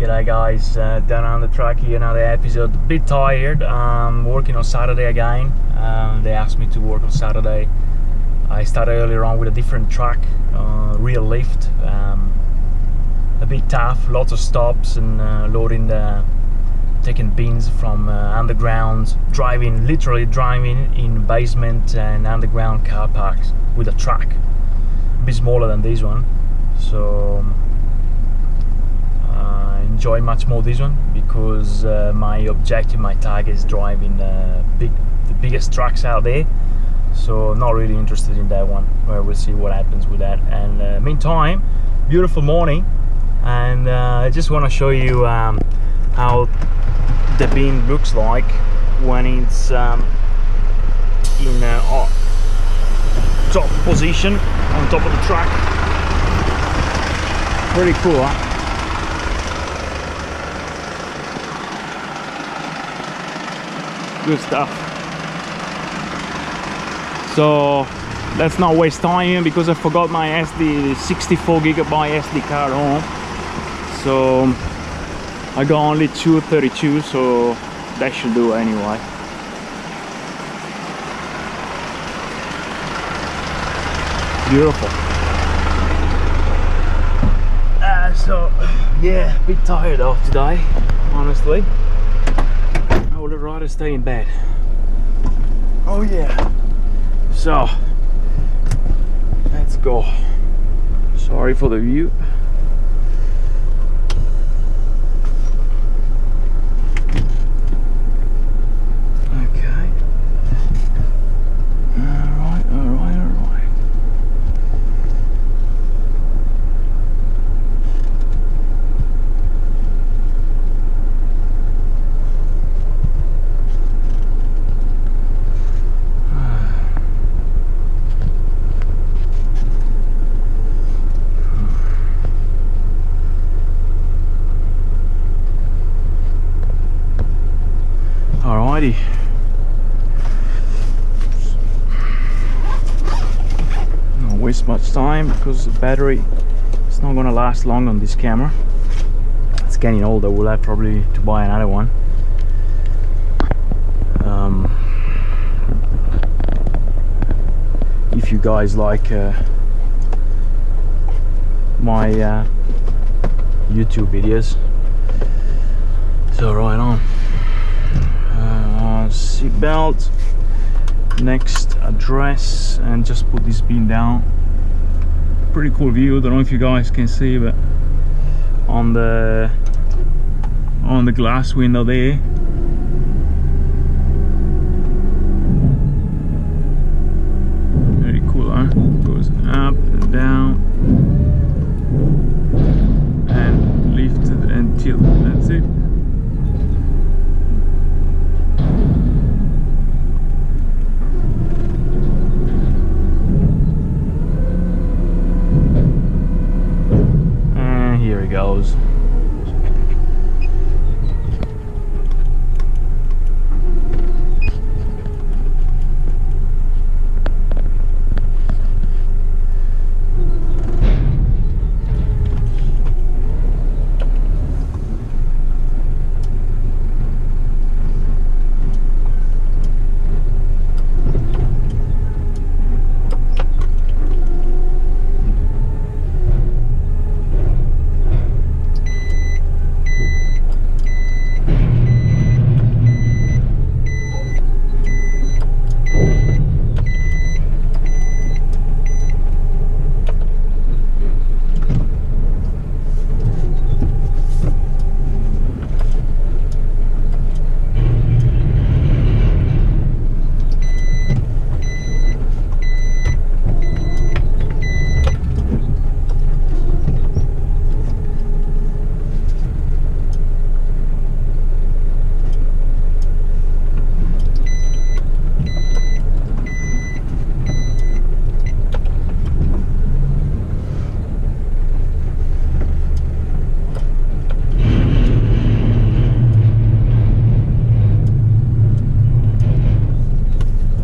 G'day guys, down on the track here, another episode. A bit tired, working on Saturday again. They asked me to work on Saturday. I started earlier on with a different track, real lift, a bit tough, lots of stops and taking bins from underground, literally driving in basement and underground car parks with a truck. A bit smaller than this one, so enjoy much more this one because my objective, my target is driving the biggest trucks out there. So not really interested in that one, where we'll see what happens with that. And meantime, beautiful morning, and I just want to show you how the bin looks like when it's in top position on top of the truck. Pretty cool, huh? Good stuff. So let's not waste time because I forgot my 64 gigabyte SD card home. So I got only 232, so that should do anyway. Beautiful. So yeah, a bit tired of today, honestly. I would rather stay in bed. Oh yeah. So let's go. Sorry for the view. Okay. Alright. Alrighty. Not waste much time because the battery is not gonna last long on this camera. It's getting older. We'll have probably to buy another one. If you guys like my YouTube videos, so right on. Seat belt, next address, and just put this bin down. Pretty cool view. Don't know if you guys can see, but on the glass window there, very cool, huh? Goes up and down and lifted and tilted. That's it. Goes.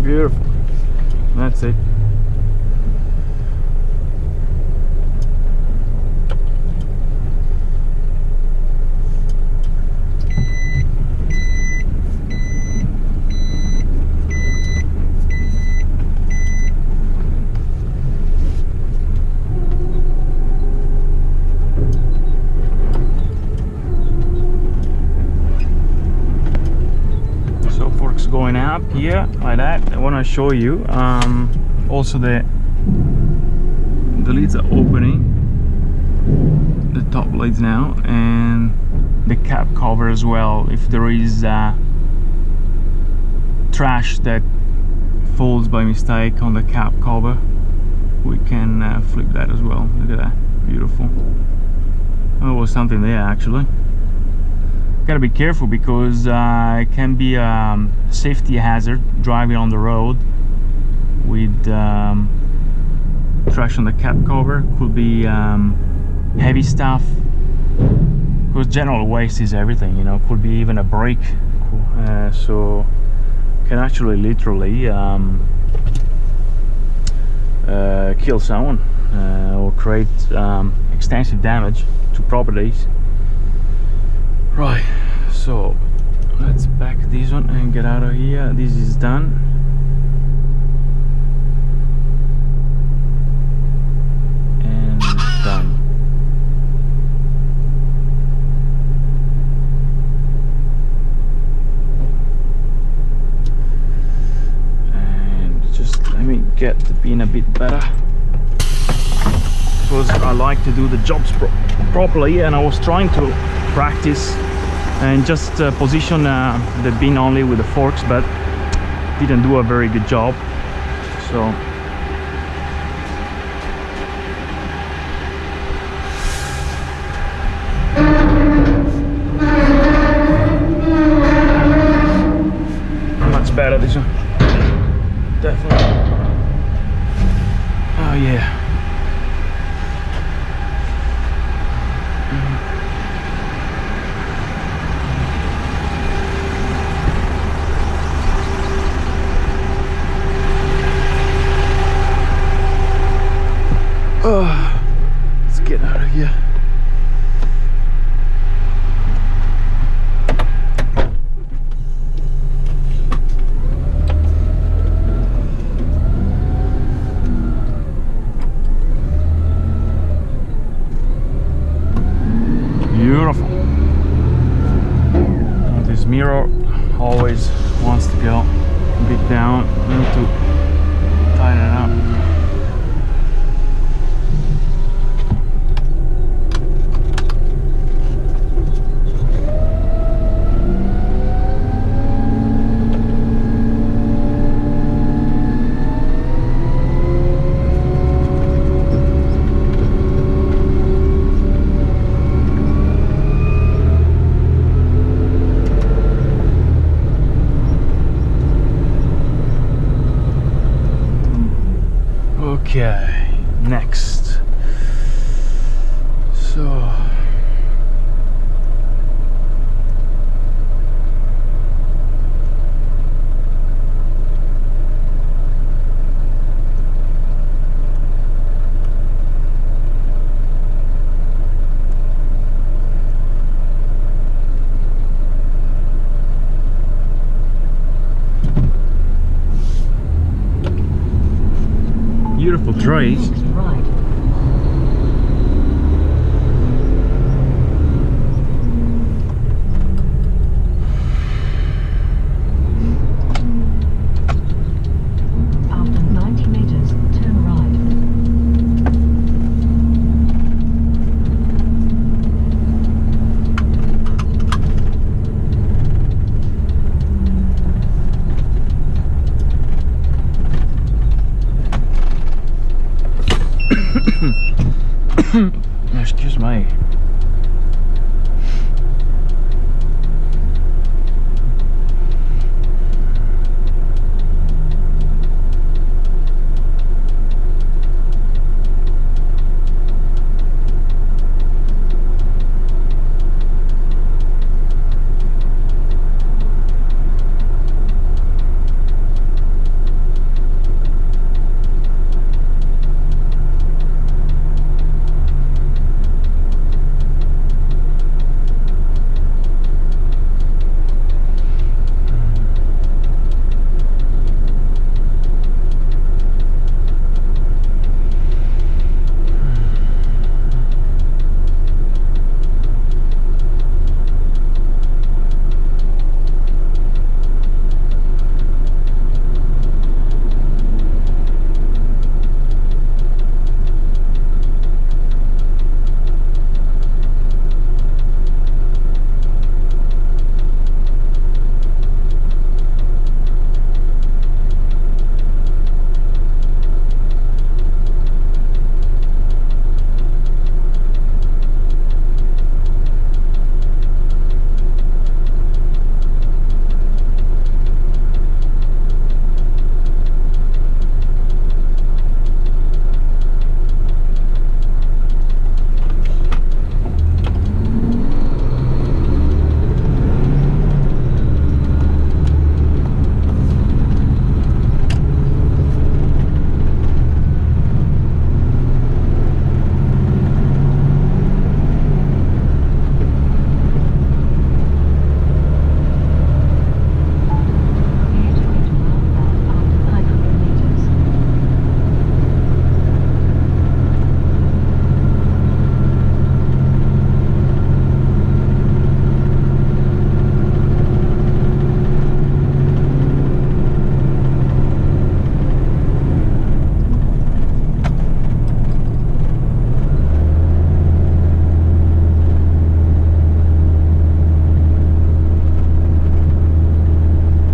Beautiful. That's it. up here like that. I want to show you also the lids are opening, the top lids now, and the cap cover as well. If there is trash that falls by mistake on the cap cover, we can flip that as well. Look at that, beautiful. Oh, there was something there actually. Gotta be careful because it can be a safety hazard driving on the road with trash on the cap cover. Could be heavy stuff, because general waste is everything, you know. Could be even a brake, so can actually literally kill someone or create extensive damage to properties. Right, so let's back this one and get out of here. This is done. And done. And just let me get the bin a bit better, because I like to do the jobs properly, and I was trying to practice and just position the bin only with the forks, but didn't do a very good job. So much better this one, definitely. Oh yeah. Let's get out of here. Beautiful. This mirror always wants to go a bit down. I need to tighten it up. Okay, next. So beautiful trees.